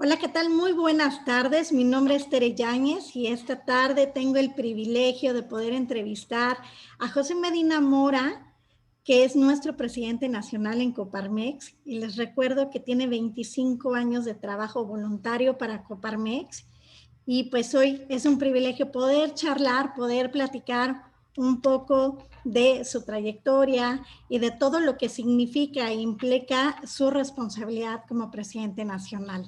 Hola, ¿qué tal? Muy buenas tardes. Mi nombre es Tere Yáñez y esta tarde tengo el privilegio de poder entrevistar a José Medina Mora, que es nuestro presidente nacional en Coparmex. Y les recuerdo que tiene 25 años de trabajo voluntario para Coparmex. Y pues hoy es un privilegio poder charlar, poder platicar un poco de su trayectoria y de todo lo que significa e implica su responsabilidad como presidente nacional.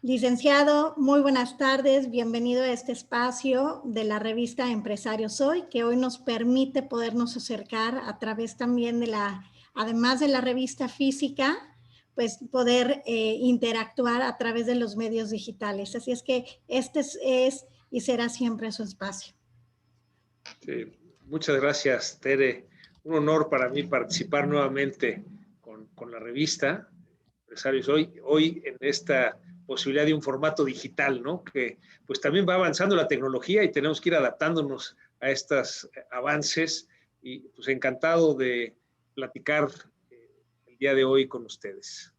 Licenciado, muy buenas tardes. Bienvenido a este espacio de la revista Empresarios Hoy, que hoy nos permite podernos acercar a través también de además de la revista física, pues poder interactuar a través de los medios digitales. Así es que este es y será siempre su espacio. Sí, muchas gracias, Tere. Un honor para mí participar nuevamente con la revista Empresarios hoy en esta posibilidad de un formato digital, ¿no? Que pues también va avanzando la tecnología y tenemos que ir adaptándonos a estos avances y pues encantado de platicar el día de hoy con ustedes.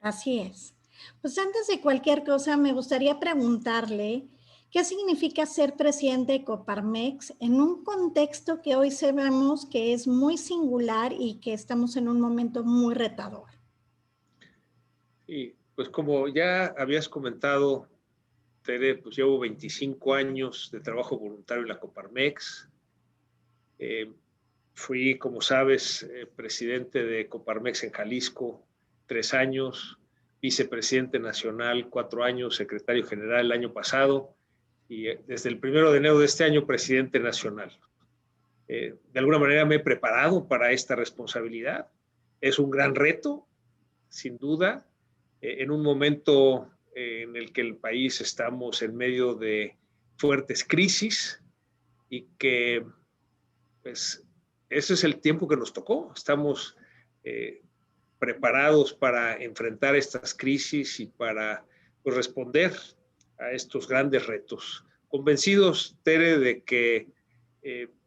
Así es. Pues antes de cualquier cosa, me gustaría preguntarle qué significa ser presidente de Coparmex en un contexto que hoy sabemos que es muy singular y que estamos en un momento muy retador. Y pues como ya habías comentado, Tere, pues llevo 25 años de trabajo voluntario en la Coparmex. Fui, como sabes, presidente de Coparmex en Jalisco 3 años, vicepresidente nacional 4 años, secretario general el año pasado y desde el 1 de enero de este año presidente nacional. De alguna manera me he preparado para esta responsabilidad. Es un gran reto, sin duda, en un momento en el que el país estamos en medio de fuertes crisis y que pues ese es el tiempo que nos tocó. Estamos preparados para enfrentar estas crisis y para pues, responder a estos grandes retos. Convencidos, Tere, de que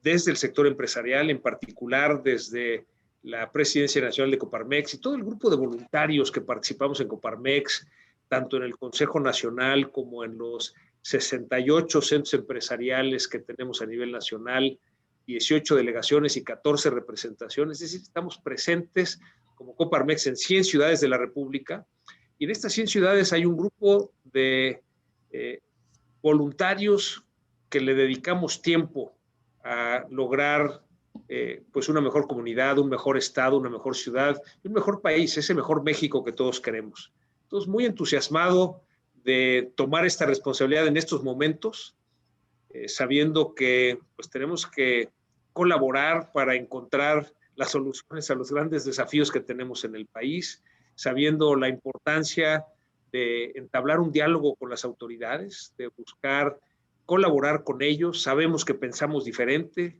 desde el sector empresarial, en particular desde la Presidencia Nacional de Coparmex y todo el grupo de voluntarios que participamos en Coparmex, tanto en el Consejo Nacional como en los 68 centros empresariales que tenemos a nivel nacional, 18 delegaciones y 14 representaciones, es decir, estamos presentes como Coparmex en 100 ciudades de la República, y en estas 100 ciudades hay un grupo de voluntarios que le dedicamos tiempo a lograr pues una mejor comunidad, un mejor estado, una mejor ciudad, un mejor país, ese mejor México que todos queremos. Entonces, muy entusiasmado de tomar esta responsabilidad en estos momentos, sabiendo que pues tenemos que colaborar para encontrar las soluciones a los grandes desafíos que tenemos en el país, sabiendo la importancia de entablar un diálogo con las autoridades, de buscar colaborar con ellos. Sabemos que pensamos diferente,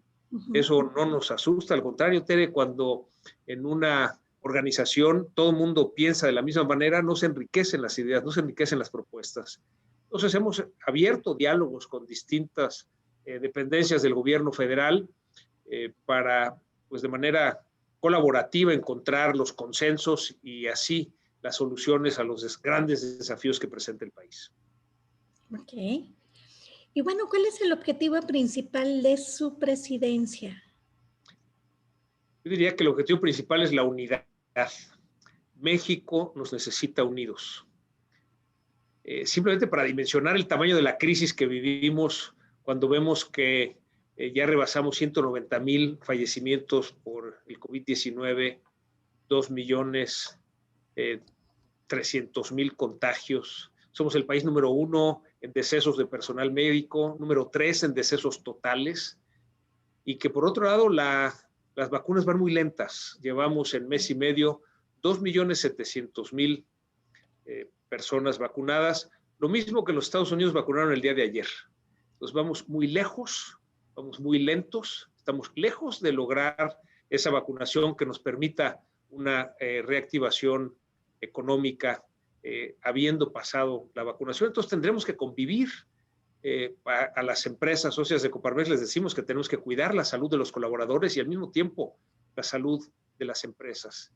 eso no nos asusta, al contrario, Tere, cuando en una organización todo el mundo piensa de la misma manera, no se enriquecen las ideas, no se enriquecen las propuestas. Entonces hemos abierto diálogos con distintas dependencias del gobierno federal para, pues de manera colaborativa, encontrar los consensos y así las soluciones a los grandes desafíos que presenta el país. Ok. Y bueno, ¿cuál es el objetivo principal de su presidencia? Yo diría que el objetivo principal es la unidad. México nos necesita unidos. Simplemente para dimensionar el tamaño de la crisis que vivimos cuando vemos que ya rebasamos 190,000 fallecimientos por el COVID-19, 2,300,000 contagios. Somos el país número 1 en decesos de personal médico, número 3 en decesos totales, y que por otro lado las vacunas van muy lentas. Llevamos en mes y medio 2,700,000 personas vacunadas, lo mismo que los Estados Unidos vacunaron el día de ayer. Entonces vamos muy lejos, vamos muy lentos, estamos lejos de lograr esa vacunación que nos permita una reactivación económica habiendo pasado la vacunación. Entonces tendremos que convivir. A las empresas socias de Coparmex les decimos que tenemos que cuidar la salud de los colaboradores y al mismo tiempo la salud de las empresas.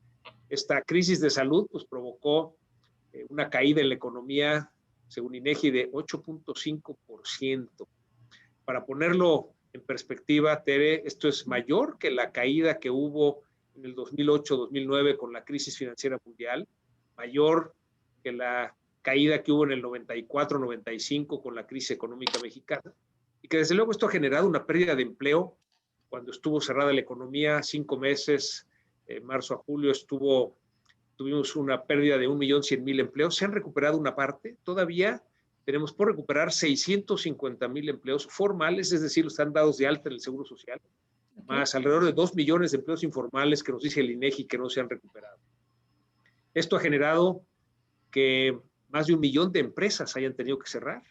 Esta crisis de salud pues provocó una caída en la economía, según INEGI, de 8.5%. Para ponerlo en perspectiva, Tere, esto es mayor que la caída que hubo en el 2008-2009 con la crisis financiera mundial, mayor que la caída que hubo en el 94-95 con la crisis económica mexicana, y que desde luego esto ha generado una pérdida de empleo. Cuando estuvo cerrada la economía, 5 meses, marzo a julio, tuvimos una pérdida de 1.100.000 empleos. Se han recuperado una parte, todavía tenemos por recuperar 650.000 empleos formales, es decir, están dados de alta en el Seguro Social, más alrededor de 2 millones de empleos informales que nos dice el INEGI que no se han recuperado. Esto ha generado que más de 1 millón de empresas hayan tenido que cerrar,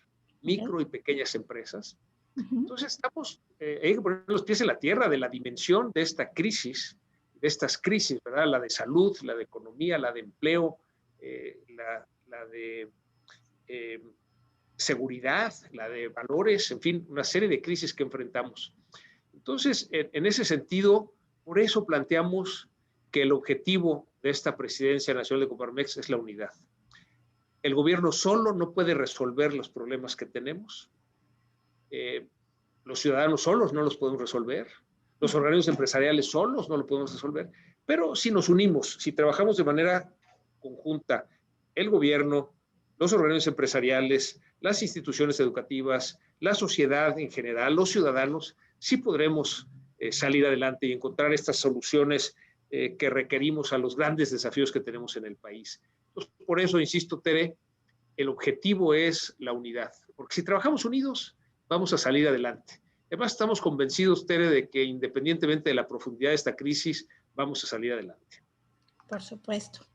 micro y pequeñas empresas. Entonces hay que poner los pies en la tierra de la dimensión de esta crisis, de estas crisis, ¿verdad? La de salud, la de economía, la de empleo, la de seguridad, la de valores, en fin, una serie de crisis que enfrentamos. Entonces, en ese sentido, por eso planteamos que el objetivo de esta presidencia nacional de Coparmex es la unidad. El gobierno solo no puede resolver los problemas que tenemos. Los ciudadanos solos no los podemos resolver. Los organismos empresariales solos no lo podemos resolver. Pero si nos unimos, si trabajamos de manera conjunta, el gobierno, los organismos empresariales, las instituciones educativas, la sociedad en general, los ciudadanos, sí podremos salir adelante y encontrar estas soluciones que requerimos a los grandes desafíos que tenemos en el país. Entonces, por eso, insisto, Tere, el objetivo es la unidad, porque si trabajamos unidos, vamos a salir adelante. Además, estamos convencidos, Tere, de que independientemente de la profundidad de esta crisis, vamos a salir adelante. Por supuesto.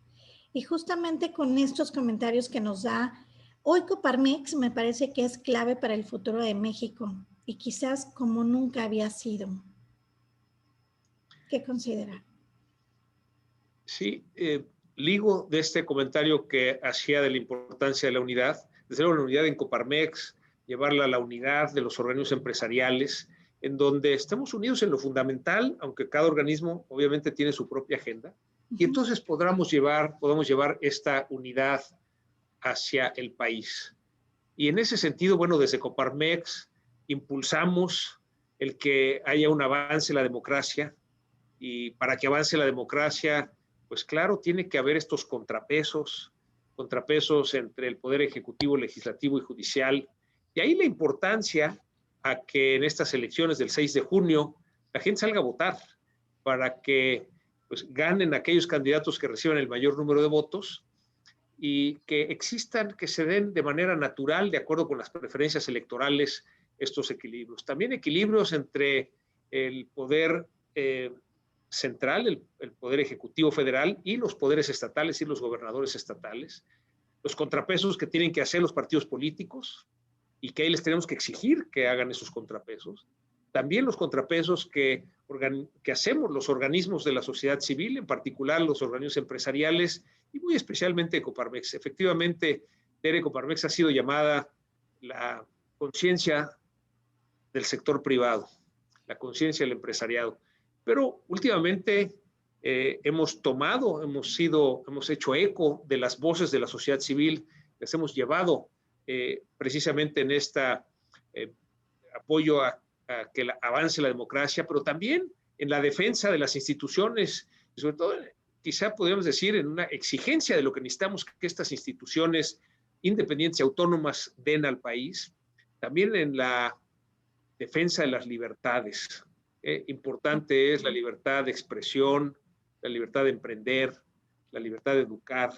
Y justamente con estos comentarios que nos da, hoy Coparmex me parece que es clave para el futuro de México y quizás como nunca había sido. ¿Qué considera? Sí, ligo de este comentario que hacía de la importancia de la unidad, desde luego la unidad en Coparmex, llevarla a la unidad de los organismos empresariales, en donde estemos unidos en lo fundamental, aunque cada organismo obviamente tiene su propia agenda, y entonces podamos llevar esta unidad hacia el país. Y en ese sentido, bueno, desde Coparmex impulsamos el que haya un avance en la democracia, y para que avance la democracia, pues claro, tiene que haber estos contrapesos entre el Poder Ejecutivo, Legislativo y Judicial. Y ahí la importancia a que en estas elecciones del 6 de junio la gente salga a votar para que pues, ganen aquellos candidatos que reciban el mayor número de votos y que existan, que se den de manera natural, de acuerdo con las preferencias electorales, estos equilibrios. También equilibrios entre el poder central, el Poder Ejecutivo Federal y los poderes estatales y los gobernadores estatales, los contrapesos que tienen que hacer los partidos políticos y que ahí les tenemos que exigir que hagan esos contrapesos, también los contrapesos que hacemos los organismos de la sociedad civil, en particular los organismos empresariales y muy especialmente Coparmex. Efectivamente, Tere, Coparmex ha sido llamada la conciencia del sector privado, la conciencia del empresariado. Pero últimamente hemos hecho eco de las voces de la sociedad civil, les hemos llevado precisamente en esta apoyo a que avance la democracia, pero también en la defensa de las instituciones, y sobre todo, quizá podríamos decir, en una exigencia de lo que necesitamos que estas instituciones independientes y autónomas den al país, también en la defensa de las libertades. Importante es la libertad de expresión, la libertad de emprender, la libertad de educar,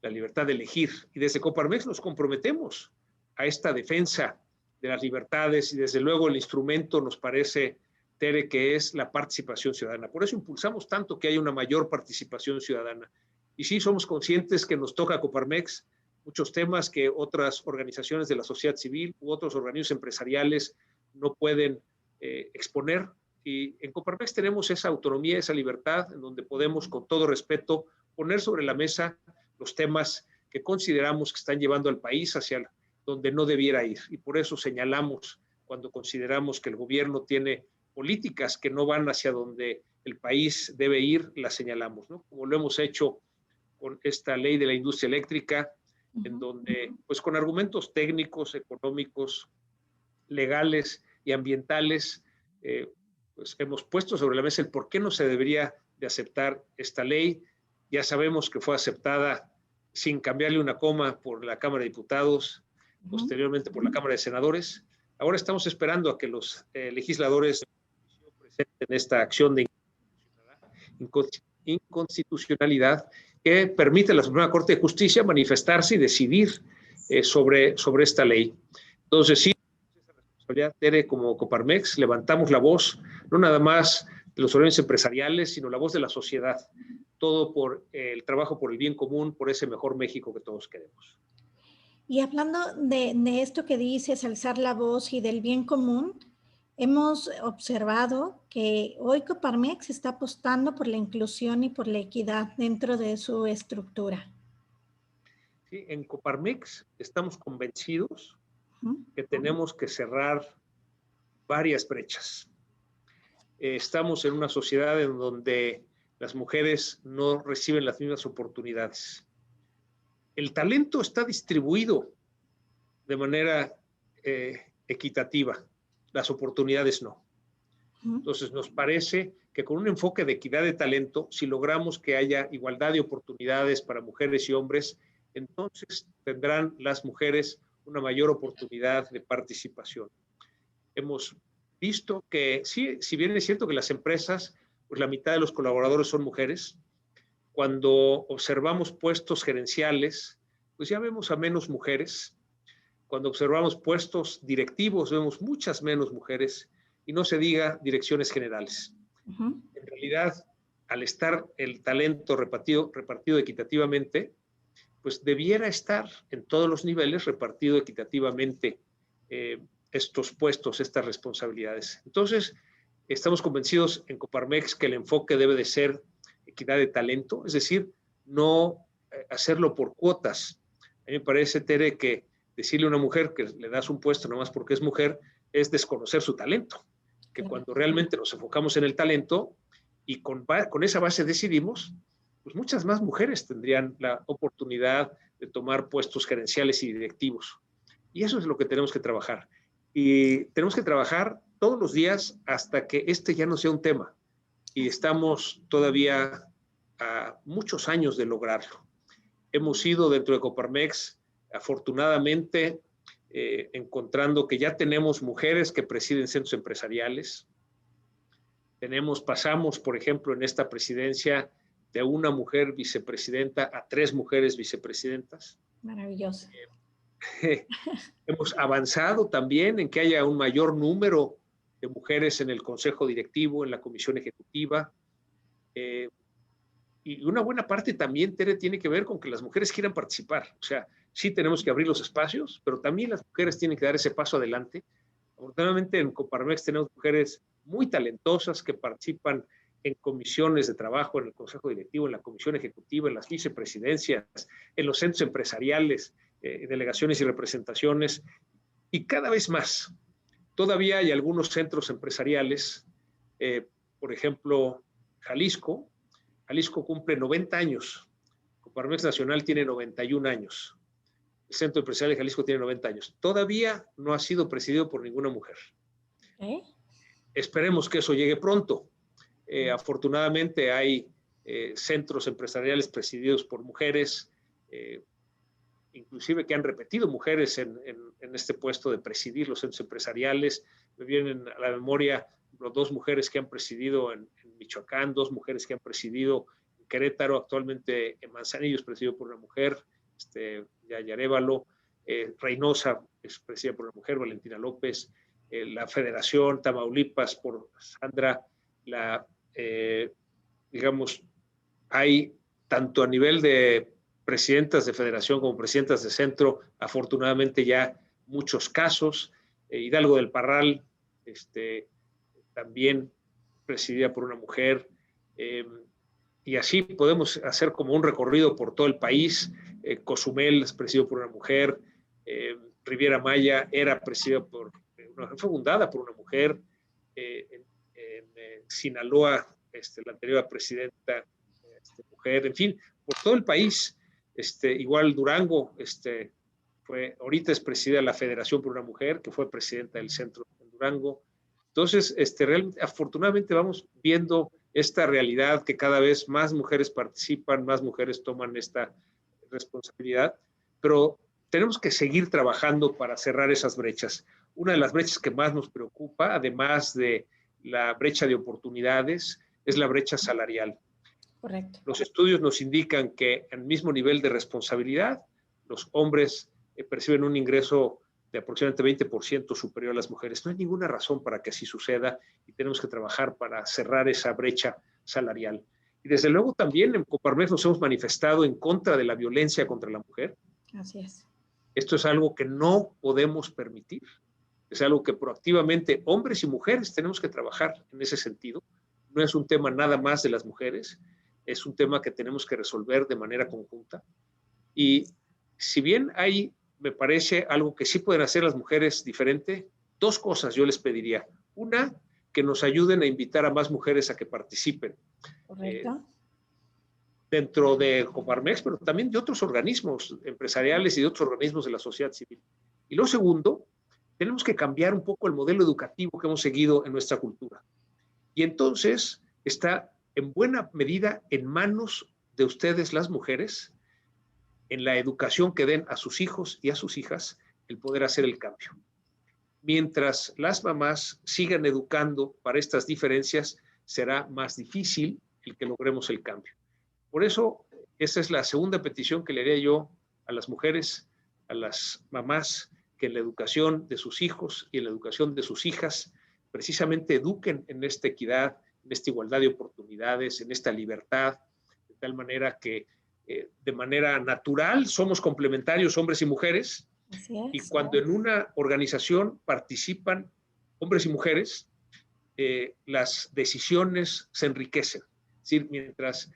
la libertad de elegir. Y desde Coparmex nos comprometemos a esta defensa de las libertades y desde luego el instrumento nos parece, Tere, que es la participación ciudadana. Por eso impulsamos tanto que haya una mayor participación ciudadana. Y sí somos conscientes que nos toca a Coparmex muchos temas que otras organizaciones de la sociedad civil u otros organismos empresariales no pueden exponer. Y en Coparmex tenemos esa autonomía, esa libertad, en donde podemos, con todo respeto, poner sobre la mesa los temas que consideramos que están llevando al país hacia donde no debiera ir. Y por eso señalamos, cuando consideramos que el gobierno tiene políticas que no van hacia donde el país debe ir, las señalamos, ¿no? Como lo hemos hecho con esta ley de la industria eléctrica, en donde, pues con argumentos técnicos, económicos, legales y ambientales, pues hemos puesto sobre la mesa el por qué no se debería de aceptar esta ley. Ya sabemos que fue aceptada sin cambiarle una coma por la Cámara de Diputados, posteriormente por la Cámara de Senadores. Ahora estamos esperando a que los legisladores presenten esta acción de inconstitucionalidad que permite a la Suprema Corte de Justicia manifestarse y decidir sobre esta ley. Entonces, sí, Tere, como Coparmex, levantamos la voz, no nada más de los organismos empresariales, sino la voz de la sociedad, todo por el trabajo por el bien común, por ese mejor México que todos queremos. Y hablando de esto que dices, alzar la voz y del bien común, hemos observado que hoy Coparmex está apostando por la inclusión y por la equidad dentro de su estructura. Sí, en Coparmex estamos convencidos que tenemos que cerrar varias brechas. Estamos en una sociedad en donde las mujeres no reciben las mismas oportunidades. El talento está distribuido de manera equitativa, las oportunidades no. Entonces nos parece que con un enfoque de equidad de talento, si logramos que haya igualdad de oportunidades para mujeres y hombres, entonces tendrán las mujeres una mayor oportunidad de participación. Hemos visto que sí, si bien es cierto que las empresas, pues la mitad de los colaboradores son mujeres, cuando observamos puestos gerenciales, pues ya vemos a menos mujeres. Cuando observamos puestos directivos, vemos muchas menos mujeres, y no se diga direcciones generales. En realidad, al estar el talento repartido equitativamente, pues debiera estar en todos los niveles repartido equitativamente estos puestos, estas responsabilidades. Entonces, estamos convencidos en Coparmex que el enfoque debe de ser equidad de talento, es decir, no hacerlo por cuotas. A mí me parece, Tere, que decirle a una mujer que le das un puesto nomás porque es mujer es desconocer su talento, que cuando realmente nos enfocamos en el talento y con esa base decidimos, pues muchas más mujeres tendrían la oportunidad de tomar puestos gerenciales y directivos. Y eso es lo que tenemos que trabajar. Y tenemos que trabajar todos los días hasta que este ya no sea un tema. Y estamos todavía a muchos años de lograrlo. Hemos ido dentro de Coparmex, afortunadamente, encontrando que ya tenemos mujeres que presiden centros empresariales. Pasamos, por ejemplo, en esta presidencia de una mujer vicepresidenta a 3 mujeres vicepresidentas. Maravilloso. Hemos avanzado también en que haya un mayor número de mujeres en el consejo directivo, en la comisión ejecutiva. Y una buena parte también, Tere, tiene que ver con que las mujeres quieran participar. O sea, sí tenemos que abrir los espacios, pero también las mujeres tienen que dar ese paso adelante. Afortunadamente en Coparmex tenemos mujeres muy talentosas que participan en comisiones de trabajo, en el consejo directivo, en la comisión ejecutiva, en las vicepresidencias, en los centros empresariales, delegaciones y representaciones, y cada vez más. Todavía hay algunos centros empresariales, por ejemplo, Jalisco cumple 90 años, Coparmex Nacional tiene 91 años, el Centro Empresarial de Jalisco tiene 90 años. Todavía no ha sido presidido por ninguna mujer. Esperemos que eso llegue pronto. Afortunadamente hay centros empresariales presididos por mujeres, inclusive que han repetido mujeres en este puesto de presidir los centros empresariales. Me vienen a la memoria 2 mujeres que han presidido en Michoacán, 2 mujeres que han presidido en Querétaro, actualmente en Manzanillo es presidido por una mujer, Yayarévalo, Reynosa es presidida por una mujer, Valentina López, la Federación, Tamaulipas por Sandra, digamos, hay tanto a nivel de presidentas de federación como presidentas de centro, afortunadamente ya muchos casos. Hidalgo del Parral, también presidida por una mujer, y así podemos hacer como un recorrido por todo el país. Cozumel es presidido por una mujer, Riviera Maya era presidida por fue fundada por una mujer, en Sinaloa, la anterior presidenta, mujer, en fin, por todo el país Igual Durango, ahorita es presidida de la Federación por una Mujer, que fue presidenta del centro en Durango. Entonces, realmente, afortunadamente vamos viendo esta realidad que cada vez más mujeres participan, más mujeres toman esta responsabilidad, pero tenemos que seguir trabajando para cerrar esas brechas. Una de las brechas que más nos preocupa, además de la brecha de oportunidades, es la brecha salarial. Correcto. Los estudios nos indican que al mismo nivel de responsabilidad, los hombres perciben un ingreso de aproximadamente 20% superior a las mujeres. No hay ninguna razón para que así suceda y tenemos que trabajar para cerrar esa brecha salarial. Y desde luego también en Coparmex nos hemos manifestado en contra de la violencia contra la mujer. Así es. Esto es algo que no podemos permitir. Es algo que proactivamente hombres y mujeres tenemos que trabajar en ese sentido. No es un tema nada más de las mujeres, es un tema que tenemos que resolver de manera conjunta. Y si bien hay, me parece, algo que sí pueden hacer las mujeres diferente, dos cosas yo les pediría. Una, que nos ayuden a invitar a más mujeres a que participen. Correcto. Dentro de Coparmex, pero también de otros organismos empresariales y de otros organismos de la sociedad civil. Y lo segundo, tenemos que cambiar un poco el modelo educativo que hemos seguido en nuestra cultura. Y entonces está en buena medida en manos de ustedes, las mujeres, en la educación que den a sus hijos y a sus hijas, el poder hacer el cambio. Mientras las mamás sigan educando para estas diferencias, será más difícil el que logremos el cambio. Por eso, esa es la segunda petición que le haría yo a las mujeres, a las mamás, que en la educación de sus hijos y en la educación de sus hijas, precisamente eduquen en esta equidad, en esta igualdad de oportunidades, en esta libertad, de tal manera que de manera natural somos complementarios hombres y mujeres. Así es. Y cuando en una organización participan hombres y mujeres, las decisiones se enriquecen. Es decir, mientras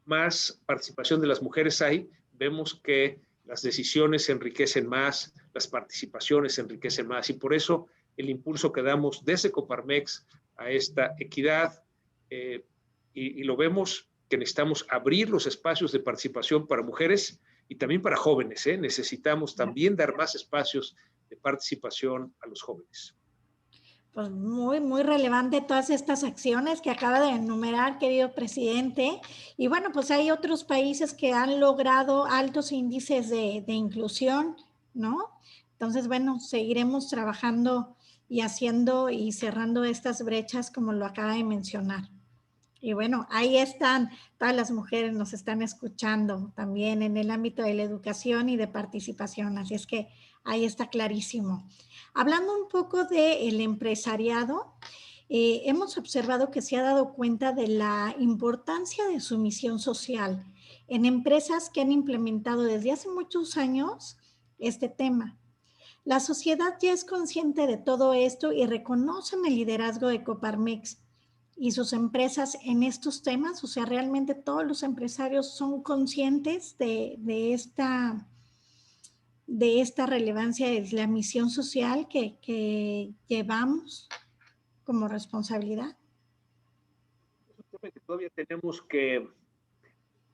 más participación de las mujeres hay, vemos que las decisiones se enriquecen más, las participaciones se enriquecen más, y por eso el impulso que damos desde Coparmex a esta equidad, y lo vemos que necesitamos abrir los espacios de participación para mujeres y también para jóvenes. Necesitamos también dar más espacios de participación a los jóvenes. Pues muy, muy relevante todas estas acciones que acaba de enumerar, querido presidente. Y bueno, pues hay otros países que han logrado altos índices de inclusión, ¿no? Entonces, bueno, seguiremos trabajando y haciendo y cerrando estas brechas como lo acaba de mencionar. Y bueno, ahí están, todas las mujeres nos están escuchando también en el ámbito de la educación y de participación, así es que ahí está clarísimo. Hablando un poco del empresariado, hemos observado que se ha dado cuenta de la importancia de su misión social en empresas que han implementado desde hace muchos años este tema. La sociedad ya es consciente de todo esto y reconocen el liderazgo de Coparmex y sus empresas en estos temas. O sea, realmente todos los empresarios son conscientes de esta relevancia de la misión social que llevamos como responsabilidad. Es un tema que todavía tenemos que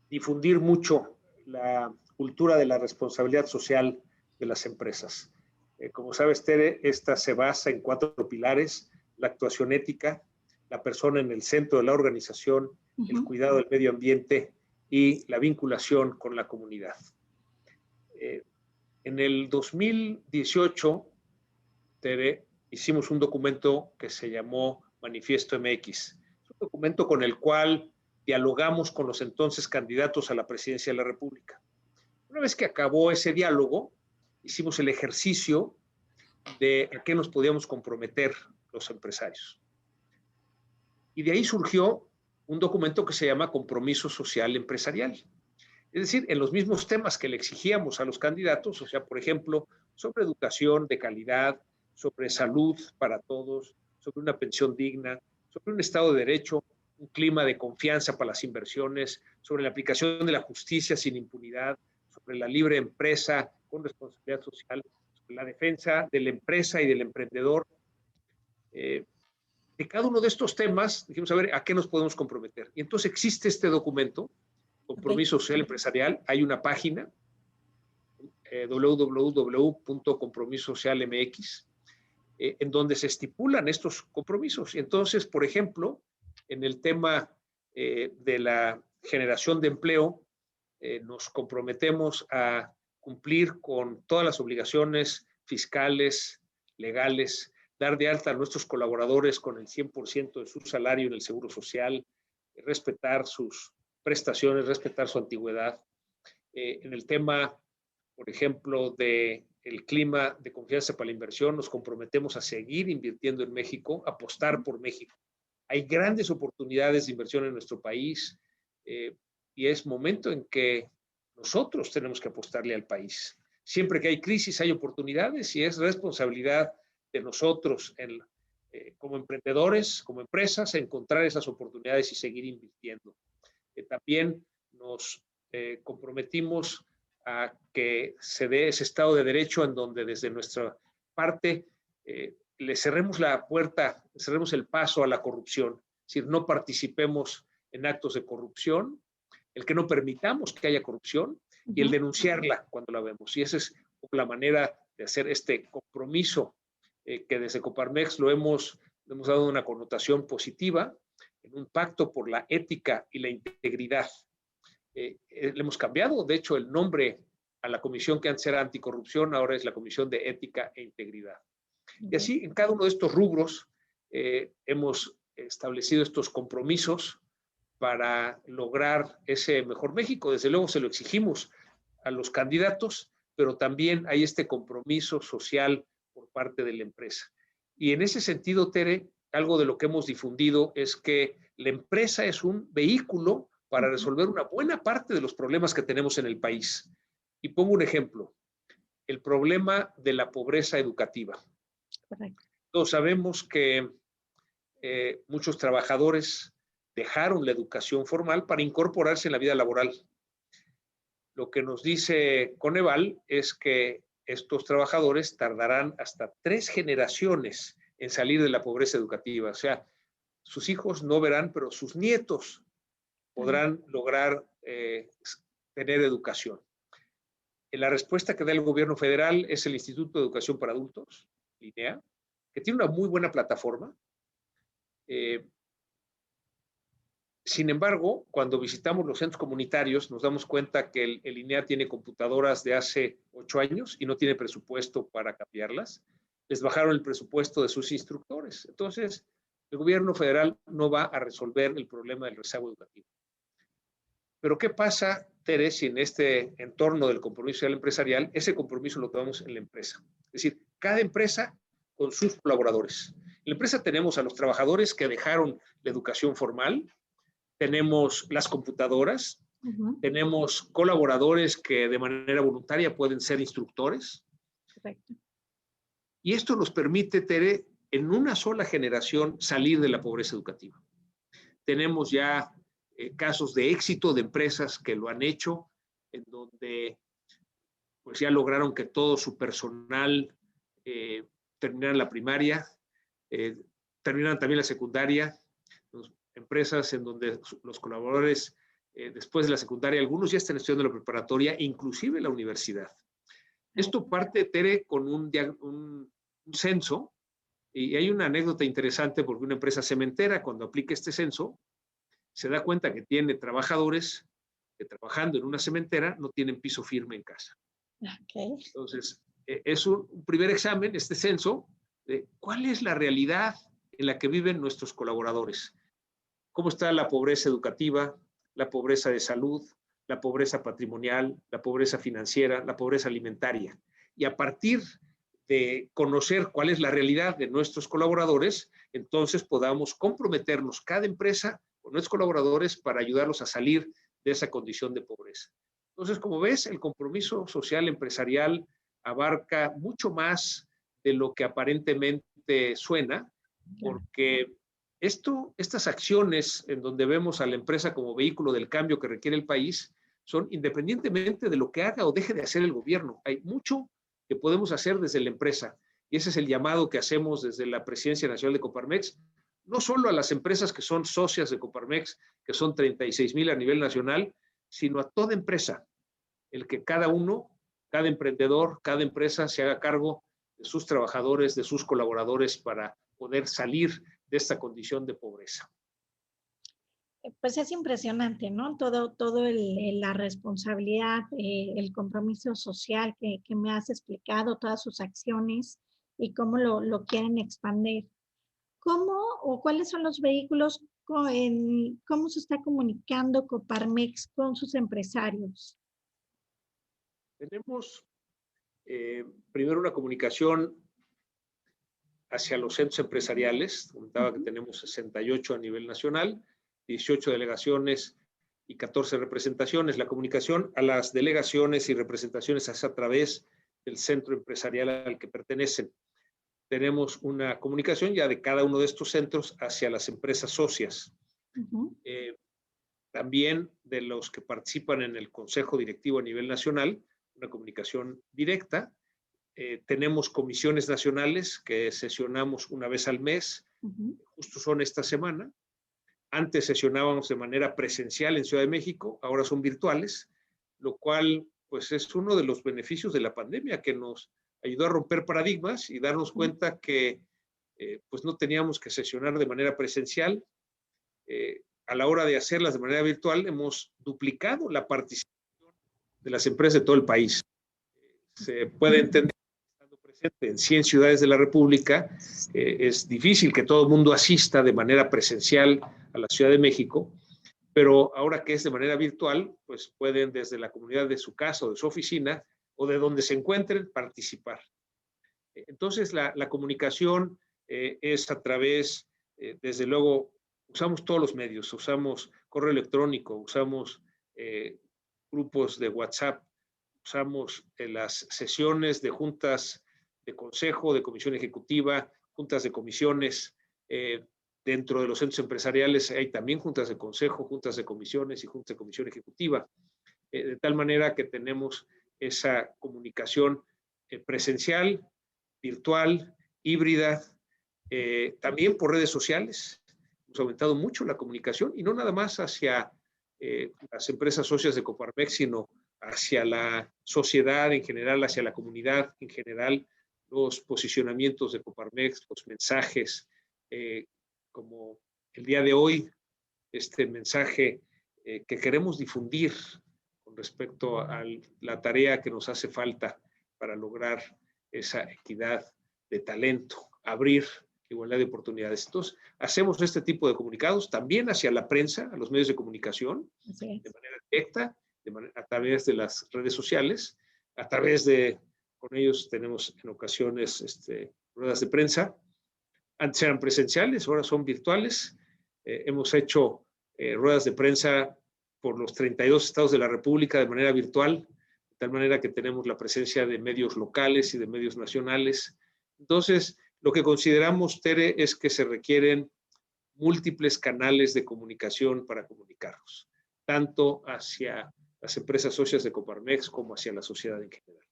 difundir mucho, la cultura de la responsabilidad social de las empresas. Como sabes, Tere, esta se basa en 4 pilares: la actuación ética, la persona en el centro de la organización, el cuidado del medio ambiente y la vinculación con la comunidad. En el 2018, Tere, hicimos un documento que se llamó Manifiesto MX. Es un documento con el cual dialogamos con los entonces candidatos a la presidencia de la República. Una vez que acabó ese diálogo, hicimos el ejercicio de a qué nos podíamos comprometer los empresarios. Y de ahí surgió un documento que se llama Compromiso Social Empresarial. Es decir, en los mismos temas que le exigíamos a los candidatos, o sea, por ejemplo, sobre educación de calidad, sobre salud para todos, sobre una pensión digna, sobre un Estado de Derecho, un clima de confianza para las inversiones, sobre la aplicación de la justicia sin impunidad, sobre la libre empresa con responsabilidad social, sobre la defensa de la empresa y del emprendedor. De cada uno de estos temas, dijimos, a ver, ¿a qué nos podemos comprometer? Y entonces existe este documento Compromiso Social Empresarial. Hay una página, www.compromisosocialmx, en donde se estipulan estos compromisos. Y entonces, por ejemplo, en el tema de la generación de empleo, nos comprometemos a cumplir con todas las obligaciones fiscales, legales, dar de alta a nuestros colaboradores con el 100% de su salario en el Seguro Social, respetar sus prestaciones, respetar su antigüedad. En el tema, por ejemplo, del clima de confianza para la inversión, nos comprometemos a seguir invirtiendo en México, apostar por México. Hay grandes oportunidades de inversión en nuestro país y es momento en que nosotros tenemos que apostarle al país. Siempre que hay crisis hay oportunidades y es responsabilidad de nosotros como emprendedores, como empresas, encontrar esas oportunidades y seguir invirtiendo. También nos comprometimos a que se dé ese Estado de Derecho en donde desde nuestra parte le cerremos la puerta, cerremos el paso a la corrupción, es decir, no participemos en actos de corrupción, el que no permitamos que haya corrupción y el denunciarla cuando la vemos. Y esa es la manera de hacer este compromiso que desde Coparmex le hemos dado una connotación positiva en un pacto por la ética y la integridad. Le hemos cambiado, de hecho, el nombre a la comisión que antes era anticorrupción, ahora es la Comisión de Ética e Integridad. Y así, en cada uno de estos rubros, hemos establecido estos compromisos para lograr ese mejor México. Desde luego se lo exigimos a los candidatos, pero también hay este compromiso social por parte de la empresa. Y en ese sentido, Tere, algo de lo que hemos difundido es que la empresa es un vehículo para resolver una buena parte de los problemas que tenemos en el país. Y pongo un ejemplo, el problema de la pobreza educativa. Correcto. Todos sabemos que muchos trabajadores dejaron la educación formal para incorporarse en la vida laboral. Lo que nos dice Coneval es que estos trabajadores tardarán hasta 3 generaciones en salir de la pobreza educativa. O sea, sus hijos no verán, pero sus nietos podrán lograr tener educación. La respuesta que da el gobierno federal es el Instituto de Educación para Adultos, INEA, que tiene una muy buena plataforma. Sin embargo, cuando visitamos los centros comunitarios, nos damos cuenta que el INEA tiene computadoras de hace 8 años y no tiene presupuesto para cambiarlas. Les bajaron el presupuesto de sus instructores. Entonces, el gobierno federal no va a resolver el problema del rezago educativo. Pero ¿qué pasa, Tere, si en este entorno del compromiso social empresarial, ese compromiso lo tomamos en la empresa? Es decir, cada empresa con sus colaboradores. En la empresa tenemos a los trabajadores que dejaron la educación formal, tenemos las computadoras, tenemos colaboradores que de manera voluntaria pueden ser instructores. Correcto. Y esto nos permite, Tere, en una sola generación salir de la pobreza educativa. Tenemos ya casos de éxito de empresas que lo han hecho, en donde pues ya lograron que todo su personal terminara la primaria, terminaran también la secundaria. Empresas en donde los colaboradores después de la secundaria, algunos ya están estudiando la preparatoria, inclusive la universidad. Esto parte, Tere, con un censo, y hay una anécdota interesante porque una empresa cementera, cuando aplica este censo, se da cuenta que tiene trabajadores que trabajando en una cementera no tienen piso firme en casa. Okay. Entonces, es un primer examen, este censo, de cuál es la realidad en la que viven nuestros colaboradores. ¿Cómo está la pobreza educativa, la pobreza de salud, la pobreza patrimonial, la pobreza financiera, la pobreza alimentaria? Y a partir de conocer cuál es la realidad de nuestros colaboradores, entonces podamos comprometernos cada empresa con nuestros colaboradores para ayudarlos a salir de esa condición de pobreza. Entonces, como ves, el compromiso social empresarial abarca mucho más de lo que aparentemente suena, porque estas acciones en donde vemos a la empresa como vehículo del cambio que requiere el país son independientemente de lo que haga o deje de hacer el gobierno. Hay mucho que podemos hacer desde la empresa y ese es el llamado que hacemos desde la Presidencia Nacional de Coparmex, no solo a las empresas que son socias de Coparmex, que son 36,000 a nivel nacional, sino a toda empresa, el que cada uno, cada emprendedor, cada empresa se haga cargo de sus trabajadores, de sus colaboradores para poder salir de esta condición de pobreza. Pues es impresionante, ¿no? Todo la responsabilidad, el compromiso social que me has explicado, todas sus acciones y cómo lo quieren expandir. ¿Cómo o cuáles son los vehículos, cómo se está comunicando Coparmex con sus empresarios? Tenemos primero una comunicación hacia los centros empresariales. Comentaba que tenemos 68 a nivel nacional, 18 delegaciones y 14 representaciones. La comunicación a las delegaciones y representaciones es a través del centro empresarial al que pertenecen. Tenemos una comunicación ya de cada uno de estos centros hacia las empresas socias. También de los que participan en el Consejo Directivo a nivel nacional, una comunicación directa. Tenemos comisiones nacionales que sesionamos una vez al mes, justo son esta semana. Antes sesionábamos de manera presencial en Ciudad de México, ahora son virtuales, lo cual pues es uno de los beneficios de la pandemia, que nos ayudó a romper paradigmas y darnos cuenta que pues no teníamos que sesionar de manera presencial. A la hora de hacerlas de manera virtual hemos duplicado la participación de las empresas de todo el país. Se puede entender que estando presente en 100 ciudades de la República, es difícil que todo el mundo asista de manera presencial a la Ciudad de México, pero ahora que es de manera virtual, pues pueden desde la comunidad de su casa o de su oficina o de donde se encuentren participar. Entonces la comunicación es a través, desde luego, usamos todos los medios, usamos correo electrónico, usamos grupos de WhatsApp, usamos las sesiones de juntas de consejo, de comisión ejecutiva, juntas de comisiones. Dentro de los centros empresariales hay también juntas de consejo, juntas de comisiones y juntas de comisión ejecutiva. De tal manera que tenemos esa comunicación presencial, virtual, híbrida, también por redes sociales. Hemos aumentado mucho la comunicación y no nada más hacia las empresas socias de Coparmex, sino hacia la sociedad en general, hacia la comunidad en general, los posicionamientos de Coparmex, los mensajes, como el día de hoy, este mensaje que queremos difundir con respecto a la tarea que nos hace falta para lograr esa equidad de talento, abrir igualdad de oportunidades. Entonces, hacemos este tipo de comunicados también hacia la prensa, a los medios de comunicación, de manera directa, a través de las redes sociales, a través de, con ellos tenemos en ocasiones ruedas de prensa. Antes eran presenciales, ahora son virtuales. Hemos hecho ruedas de prensa por los 32 estados de la República de manera virtual, de tal manera que tenemos la presencia de medios locales y de medios nacionales. Entonces, lo que consideramos, Tere, es que se requieren múltiples canales de comunicación para comunicarnos, tanto hacia las empresas socias de Coparmex como hacia la sociedad en general.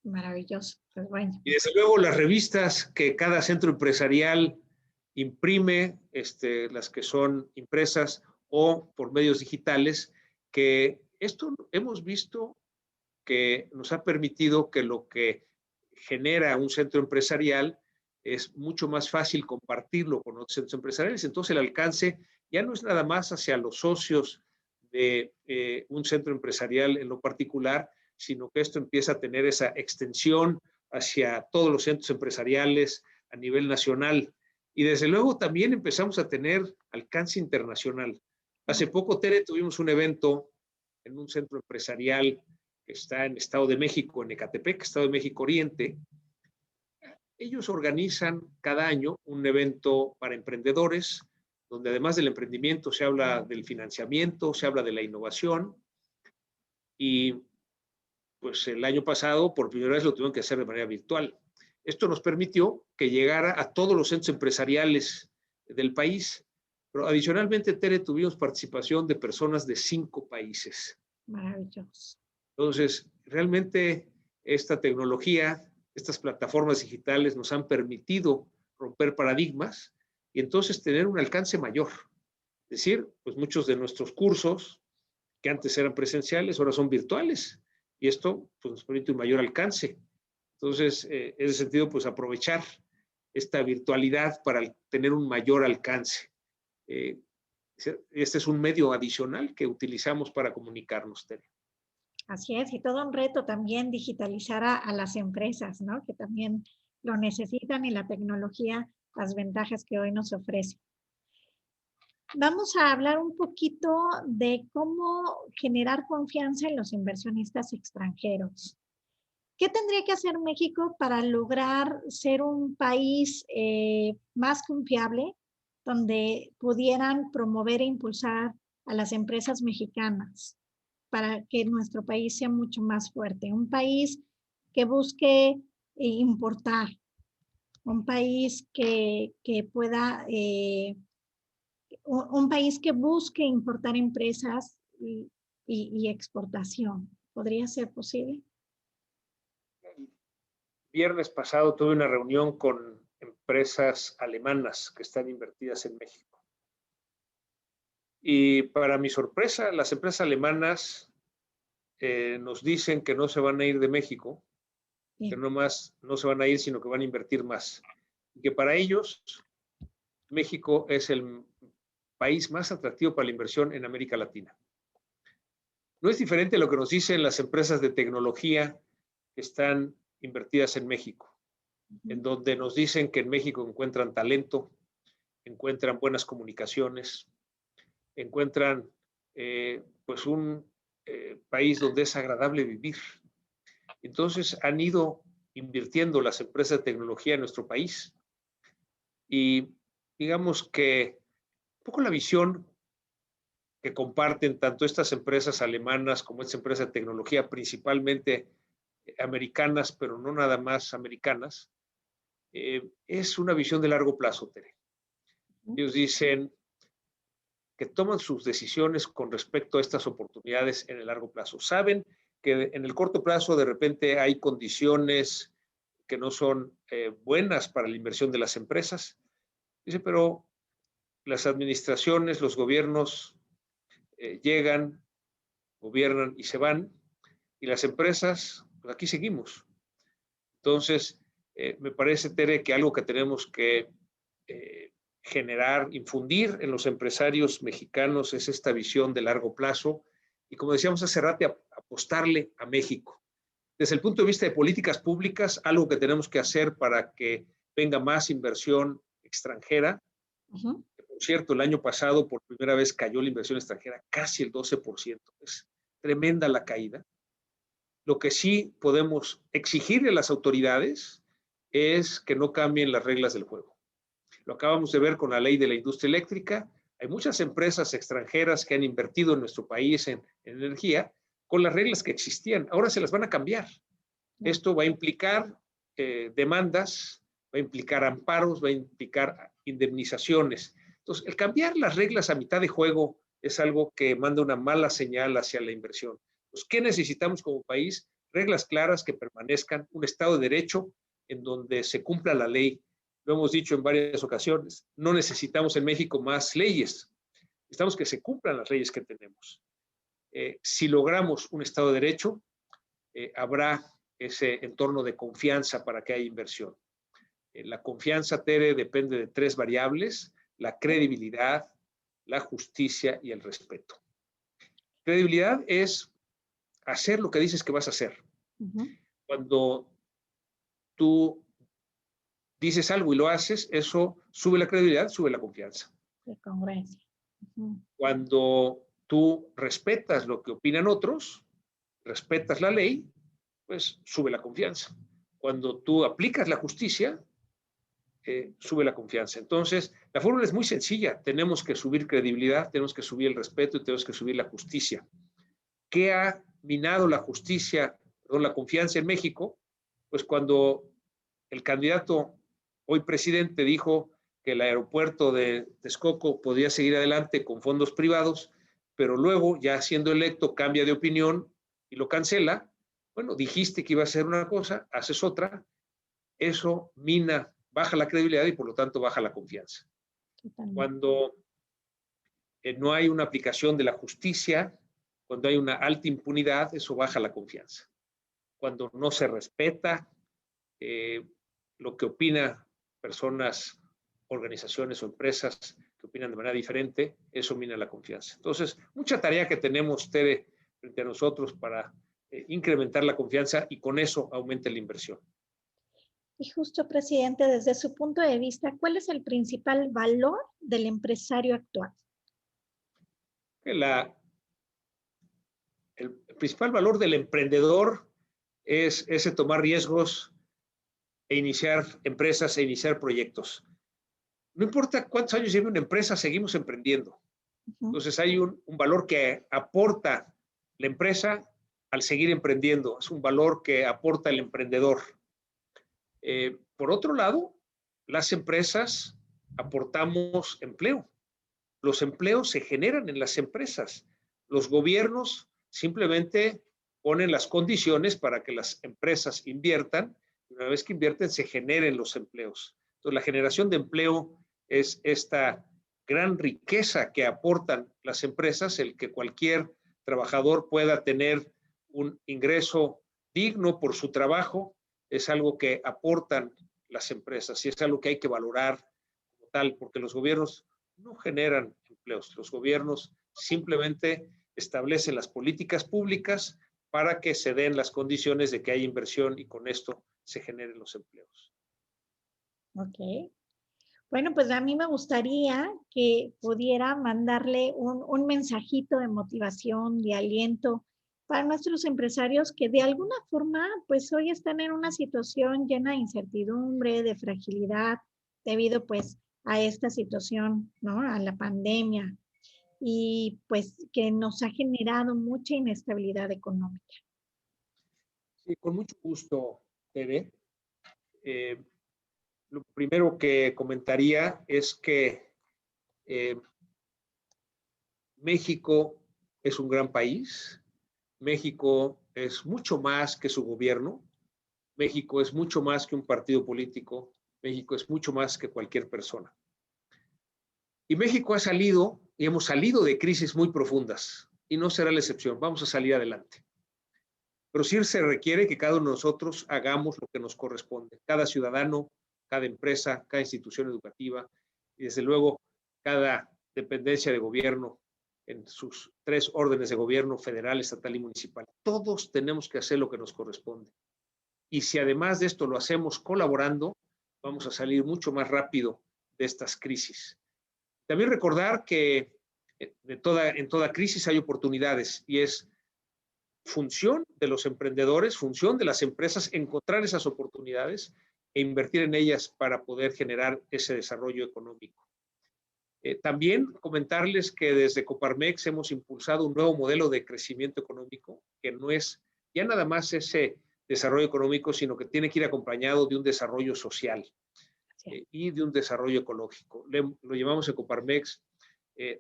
Maravilloso, pues bueno. Y desde luego las revistas que cada centro empresarial imprime, las que son impresas o por medios digitales, que esto hemos visto que nos ha permitido que lo que genera un centro empresarial es mucho más fácil compartirlo con otros centros empresariales. Entonces el alcance ya no es nada más hacia los socios de un centro empresarial en lo particular, sino que esto empieza a tener esa extensión hacia todos los centros empresariales a nivel nacional. Y desde luego también empezamos a tener alcance internacional. Hace poco, Tere, tuvimos un evento en un centro empresarial que está en Estado de México, en Ecatepec, Estado de México Oriente. Ellos organizan cada año un evento para emprendedores, donde además del emprendimiento se habla del financiamiento, se habla de la innovación. Y pues el año pasado, por primera vez, lo tuvieron que hacer de manera virtual. Esto nos permitió que llegara a todos los centros empresariales del país. Pero adicionalmente, Tere, tuvimos participación de personas de 5 países. Maravilloso. Entonces, realmente esta tecnología, estas plataformas digitales nos han permitido romper paradigmas y entonces tener un alcance mayor. Es decir, pues muchos de nuestros cursos que antes eran presenciales, ahora son virtuales. Y esto pues, nos permite un mayor alcance. Entonces, en ese sentido, pues aprovechar esta virtualidad para tener un mayor alcance. Este es un medio adicional que utilizamos para comunicarnos, Tere. Así es, y todo un reto también digitalizar a las empresas, ¿no? Que también lo necesitan y la tecnología, las ventajas que hoy nos ofrece. Vamos a hablar un poquito de cómo generar confianza en los inversionistas extranjeros. ¿Qué tendría que hacer México para lograr ser un país más confiable, donde pudieran promover e impulsar a las empresas mexicanas para que nuestro país sea mucho más fuerte? Un país que busque importar, un país que pueda, un país que busque importar empresas y exportación. ¿Podría ser posible? Viernes pasado tuve una reunión con empresas alemanas que están invertidas en México. Y para mi sorpresa, las empresas alemanas nos dicen que no se van a ir de México, que no más no se van a ir, sino que van a invertir más. Y que para ellos, México es el país más atractivo para la inversión en América Latina. No es diferente a lo que nos dicen las empresas de tecnología que están invertidas en México, en donde nos dicen que en México encuentran talento, encuentran buenas comunicaciones, encuentran pues un país donde es agradable vivir. Entonces han ido invirtiendo las empresas de tecnología en nuestro país y digamos que un poco la visión que comparten tanto estas empresas alemanas como estas empresas de tecnología, principalmente americanas, pero no nada más americanas, es una visión de largo plazo, Tere. Ellos dicen que toman sus decisiones con respecto a estas oportunidades en el largo plazo. Saben que en el corto plazo de repente hay condiciones que no son buenas para la inversión de las empresas. Dice, pero las administraciones, los gobiernos llegan, gobiernan y se van, y las empresas, pues aquí seguimos. Entonces, me parece, Tere, que algo que tenemos que generar, infundir en los empresarios mexicanos es esta visión de largo plazo y, como decíamos hace rato, apostarle a México. Desde el punto de vista de políticas públicas, algo que tenemos que hacer para que venga más inversión extranjera. Por cierto, el año pasado por primera vez cayó la inversión extranjera casi el 12%. Es tremenda la caída. Lo que sí podemos exigirle a las autoridades es que no cambien las reglas del juego. Lo acabamos de ver con la ley de la industria eléctrica. Hay muchas empresas extranjeras que han invertido en nuestro país en energía con las reglas que existían. Ahora se las van a cambiar. Esto va a implicar demandas, va a implicar amparos, va a implicar indemnizaciones. Entonces, el cambiar las reglas a mitad de juego es algo que manda una mala señal hacia la inversión. Pues, ¿qué necesitamos como país? Reglas claras que permanezcan, un Estado de Derecho en donde se cumpla la ley. Lo hemos dicho en varias ocasiones, no necesitamos en México más leyes, necesitamos que se cumplan las leyes que tenemos. Si logramos un Estado de Derecho, habrá ese entorno de confianza para que haya inversión. La confianza, Tere, depende de tres variables: la credibilidad, la justicia y el respeto. Credibilidad es hacer lo que dices que vas a hacer. Cuando tú dices algo y lo haces, eso sube la credibilidad, sube la confianza. De congruencia. Cuando tú respetas lo que opinan otros, respetas la ley, pues sube la confianza. Cuando tú aplicas la justicia, sube la confianza. Entonces, la fórmula es muy sencilla. Tenemos que subir credibilidad, tenemos que subir el respeto y tenemos que subir la justicia. ¿Qué ha minado la justicia, la confianza en México? Pues cuando el candidato, hoy presidente, dijo que el aeropuerto de Texcoco podía seguir adelante con fondos privados, pero luego, ya siendo electo, cambia de opinión y lo cancela. Bueno, dijiste que iba a hacer una cosa, haces otra. Eso mina, baja la credibilidad y por lo tanto baja la confianza. Totalmente. Cuando no hay una aplicación de la justicia, Cuando hay una alta impunidad, eso baja la confianza. Cuando no se respeta lo que opinan personas, organizaciones o empresas que opinan de manera diferente, eso mina la confianza. Entonces, mucha tarea que tenemos, Tere, frente a nosotros para incrementar la confianza y con eso aumente la inversión. Y justo, presidente, desde su punto de vista, ¿cuál es el principal valor del empresario actual? El principal valor del emprendedor es ese tomar riesgos e iniciar empresas e iniciar proyectos. No importa cuántos años lleve una empresa, seguimos emprendiendo. Entonces hay un valor que aporta la empresa al seguir emprendiendo. Es un valor que aporta el emprendedor. Por otro lado, las empresas aportamos empleo. Los empleos se generan en las empresas. Los gobiernos simplemente ponen las condiciones para que las empresas inviertan. Y una vez que invierten, se generen los empleos. Entonces, la generación de empleo es esta gran riqueza que aportan las empresas, el que cualquier trabajador pueda tener un ingreso digno por su trabajo, es algo que aportan las empresas y es algo que hay que valorar como tal, porque los gobiernos no generan empleos, los gobiernos simplemente establecen las políticas públicas para que se den las condiciones de que haya inversión y con esto se generen los empleos. Ok. Bueno, pues a mí me gustaría que pudiera mandarle un mensajito de motivación, de aliento para nuestros empresarios que de alguna forma, pues hoy están en una situación llena de incertidumbre, de fragilidad, debido pues a esta situación, ¿no? A la pandemia y pues que nos ha generado mucha inestabilidad económica. Sí, con mucho gusto, Tere. Lo primero que comentaría es que México es un gran país. México es mucho más que su gobierno. México es mucho más que un partido político. México es mucho más que cualquier persona. Y México ha salido y hemos salido de crisis muy profundas y no será la excepción. Vamos a salir adelante. Pero sí se requiere que cada uno de nosotros hagamos lo que nos corresponde. Cada ciudadano, cada empresa, cada institución educativa y desde luego cada dependencia de gobierno en sus 3 órdenes de gobierno, federal, estatal y municipal. Todos tenemos que hacer lo que nos corresponde. Y si además de esto lo hacemos colaborando, vamos a salir mucho más rápido de estas crisis. También recordar que en toda crisis hay oportunidades y es función de los emprendedores, función de las empresas, encontrar esas oportunidades e invertir en ellas para poder generar ese desarrollo económico. También comentarles que desde Coparmex hemos impulsado un nuevo modelo de crecimiento económico que no es ya nada más ese desarrollo económico, sino que tiene que ir acompañado de un desarrollo social y de un desarrollo ecológico. Lo llamamos en Coparmex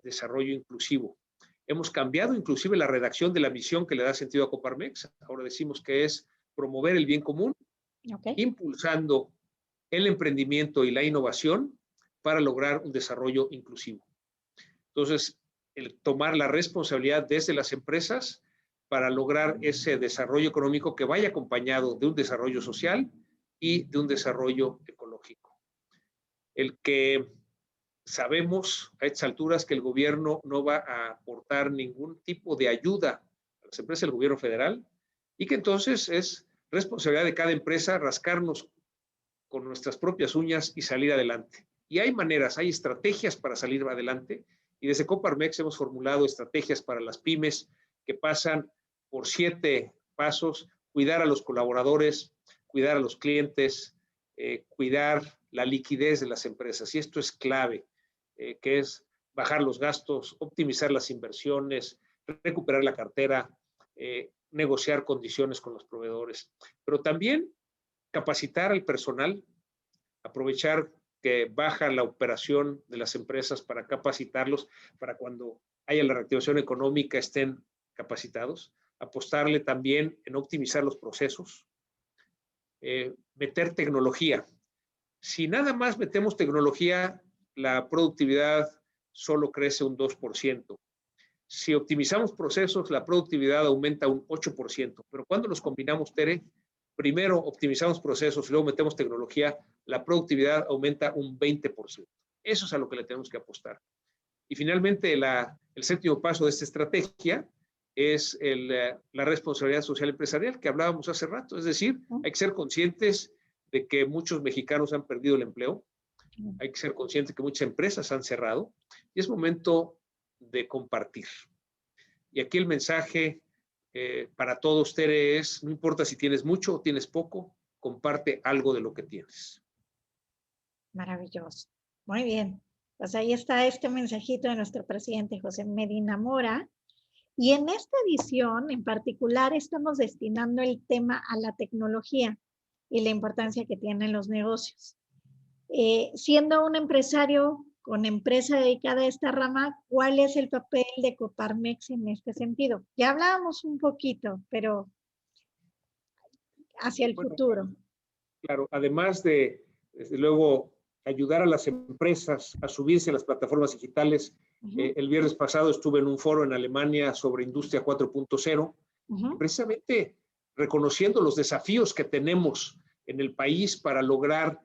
desarrollo inclusivo. Hemos cambiado inclusive la redacción de la misión que le da sentido a Coparmex. Ahora decimos que es promover el bien común, impulsando el emprendimiento y la innovación para lograr un desarrollo inclusivo. Entonces, el tomar la responsabilidad desde las empresas para lograr ese desarrollo económico que vaya acompañado de un desarrollo social y de un desarrollo ecológico. El que sabemos a estas alturas que el gobierno no va a aportar ningún tipo de ayuda a las empresas del gobierno federal y que entonces es responsabilidad de cada empresa rascarnos con nuestras propias uñas y salir adelante. Y hay maneras, hay estrategias para salir adelante y desde Coparmex hemos formulado estrategias para las pymes que pasan por 7 pasos: cuidar a los colaboradores, cuidar a los clientes, cuidar la liquidez de las empresas. Y esto es clave, que es bajar los gastos, optimizar las inversiones, recuperar la cartera, negociar condiciones con los proveedores, pero también capacitar al personal, aprovechar que baja la operación de las empresas para capacitarlos, para cuando haya la reactivación económica estén capacitados, apostarle también en optimizar los procesos, meter tecnología. Si nada más metemos tecnología, la productividad solo crece un 2%. Si optimizamos procesos, la productividad aumenta un 8%, pero cuando los combinamos, Tere, primero optimizamos procesos y luego metemos tecnología, la productividad aumenta un 20%. Eso es a lo que le tenemos que apostar. Y finalmente, el séptimo paso de esta estrategia es la responsabilidad social empresarial que hablábamos hace rato. Es decir, hay que ser conscientes de que muchos mexicanos han perdido el empleo, hay que ser conscientes de que muchas empresas han cerrado y es momento de compartir. Y aquí el mensaje para todos, Tere, es: no importa si tienes mucho o tienes poco, comparte algo de lo que tienes. Maravilloso. Muy bien. Pues ahí está este mensajito de nuestro presidente José Medina Mora. Y en esta edición en particular estamos destinando el tema a la tecnología y la importancia que tienen los negocios. Siendo un empresario con empresa dedicada a esta rama, ¿cuál es el papel de Coparmex en este sentido? Ya hablábamos un poquito, pero hacia el futuro. Claro, además de, desde luego, ayudar a las empresas a subirse a las plataformas digitales. El viernes pasado estuve en un foro en Alemania sobre Industria 4.0, precisamente reconociendo los desafíos que tenemos en el país para lograr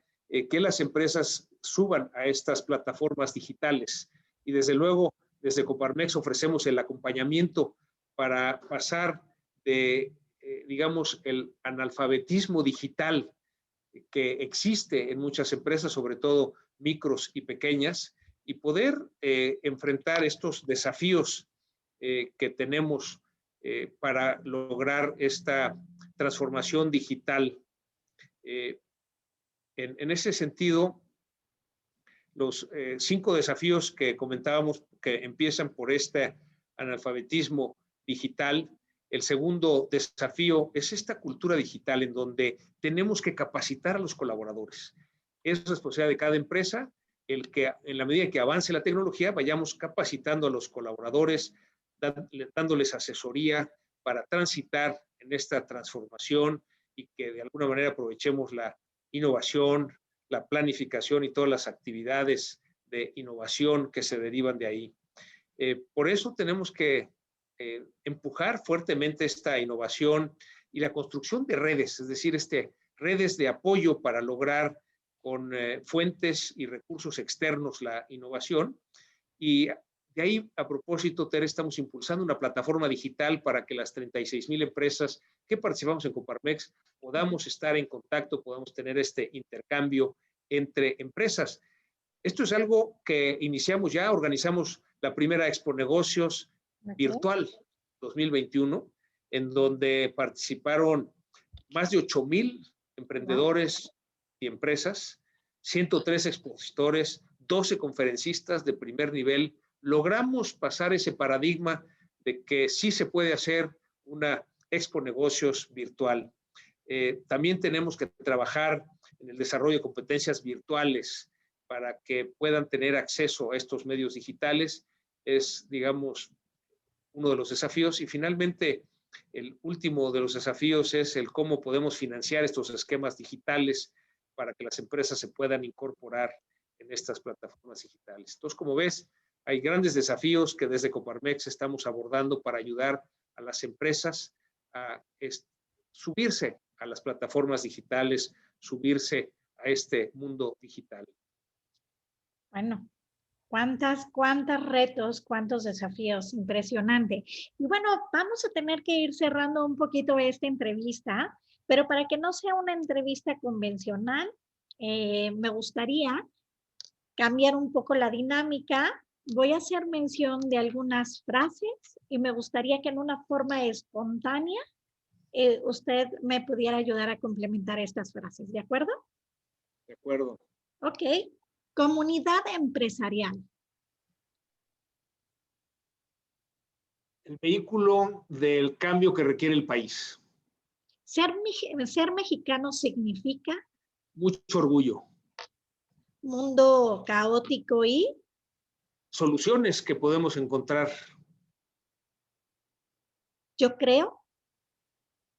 que las empresas suban a estas plataformas digitales. Y desde luego, desde Coparmex ofrecemos el acompañamiento para pasar de, digamos, el analfabetismo digital que existe en muchas empresas, sobre todo micros y pequeñas, y poder enfrentar estos desafíos que tenemos para lograr esta transformación digital. En ese sentido, los 5 desafíos que comentábamos que empiezan por este analfabetismo digital. El segundo desafío es esta cultura digital en donde tenemos que capacitar a los colaboradores. Es responsabilidad de cada empresa el que en la medida que avance la tecnología vayamos capacitando a los colaboradores, dándoles asesoría para transitar en esta transformación y que de alguna manera aprovechemos la innovación, la planificación y todas las actividades de innovación que se derivan de ahí. Por eso tenemos que empujar fuertemente esta innovación y la construcción de redes, es decir, redes de apoyo para lograr con fuentes y recursos externos la innovación. Y de ahí, a propósito, Tere, estamos impulsando una plataforma digital para que las 36,000 empresas que participamos en Coparmex podamos estar en contacto, podamos tener este intercambio entre empresas. Esto es algo que iniciamos ya, organizamos la primera Expo Negocios virtual 2021, en donde participaron más de 8,000 emprendedores y empresas, 103 expositores, 12 conferencistas de primer nivel. Logramos pasar ese paradigma de que sí se puede hacer una Expo Negocios virtual. También tenemos que trabajar en el desarrollo de competencias virtuales para que puedan tener acceso a estos medios digitales. Es, digamos, uno de los desafíos. Y finalmente, el último de los desafíos es el cómo podemos financiar estos esquemas digitales para que las empresas se puedan incorporar en estas plataformas digitales. Entonces, como ves, hay grandes desafíos que desde Coparmex estamos abordando para ayudar a las empresas a subirse a las plataformas digitales, subirse a este mundo digital. Bueno, cuántos retos, cuántos desafíos, impresionante. Y bueno, vamos a tener que ir cerrando un poquito esta entrevista, pero para que no sea una entrevista convencional, me gustaría cambiar un poco la dinámica. Voy a hacer mención de algunas frases y me gustaría que en una forma espontánea usted me pudiera ayudar a complementar estas frases, ¿de acuerdo? De acuerdo. Ok. Comunidad empresarial. El vehículo del cambio que requiere el país. Ser mexicano significa mucho orgullo. Mundo caótico y soluciones que podemos encontrar. Yo creo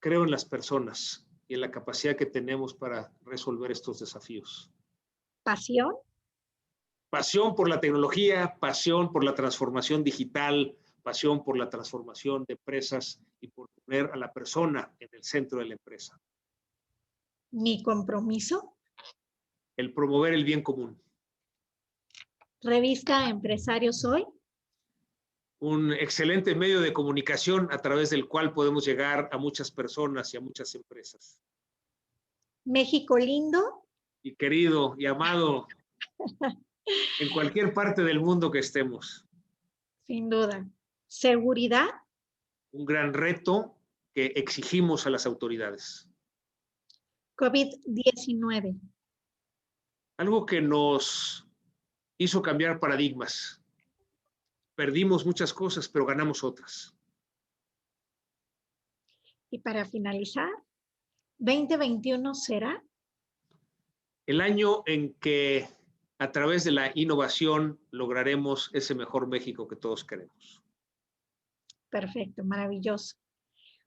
en las personas y en la capacidad que tenemos para resolver estos desafíos. Pasión Pasión por la tecnología, pasión por la transformación digital, pasión por la transformación de empresas y por poner a la persona en el centro de la empresa. Mi compromiso. El promover el bien común. Revista Empresarios Hoy. Un excelente medio de comunicación a través del cual podemos llegar a muchas personas y a muchas empresas. México lindo. Y querido y amado en cualquier parte del mundo que estemos. Sin duda. Seguridad. Un gran reto que exigimos a las autoridades. COVID-19. Algo que nos hizo cambiar paradigmas. Perdimos muchas cosas, pero ganamos otras. Y para finalizar, 2021 será el año en que a través de la innovación lograremos ese mejor México que todos queremos. Perfecto, maravilloso.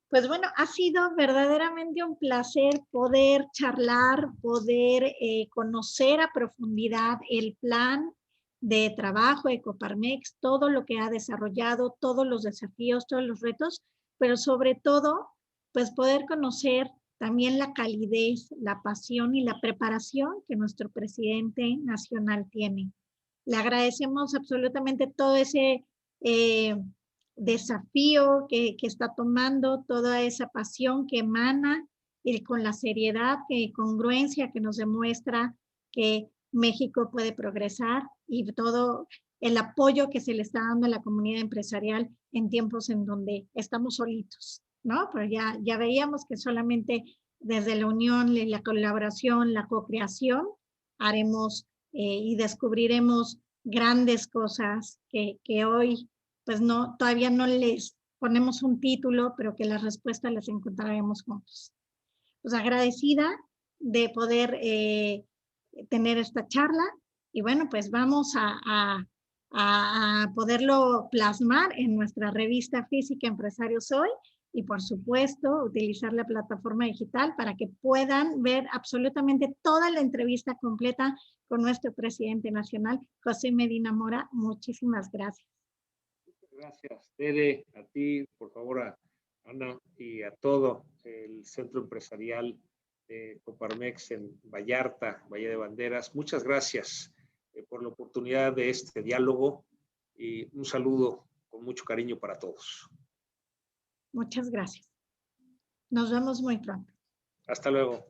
Pues bueno, ha sido verdaderamente un placer poder charlar, poder conocer a profundidad el plan de trabajo de Coparmex, todo lo que ha desarrollado, todos los desafíos, todos los retos, pero sobre todo, pues poder conocer también la calidez, la pasión y la preparación que nuestro presidente nacional tiene. Le agradecemos absolutamente todo ese desafío que está tomando, toda esa pasión que emana y con la seriedad y congruencia que nos demuestra que México puede progresar y todo el apoyo que se le está dando a la comunidad empresarial en tiempos en donde estamos solitos, ¿no? Pero ya veíamos que solamente desde la unión, la colaboración, la co-creación, haremos y descubriremos grandes cosas que hoy pues no, todavía no les ponemos un título, pero que las respuestas las encontraremos juntos. Pues agradecida de poder tener esta charla y bueno, pues vamos a poderlo plasmar en nuestra revista física Empresarios Hoy y por supuesto utilizar la plataforma digital para que puedan ver absolutamente toda la entrevista completa con nuestro presidente nacional, José Medina Mora. Muchísimas gracias. Gracias, Tere, a ti, por favor, a Ana y a todo el Centro Empresarial de Coparmex en Vallarta, Valle de Banderas. Muchas gracias por la oportunidad de este diálogo y un saludo con mucho cariño para todos. Muchas gracias. Nos vemos muy pronto. Hasta luego.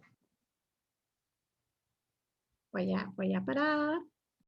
Voy a parar.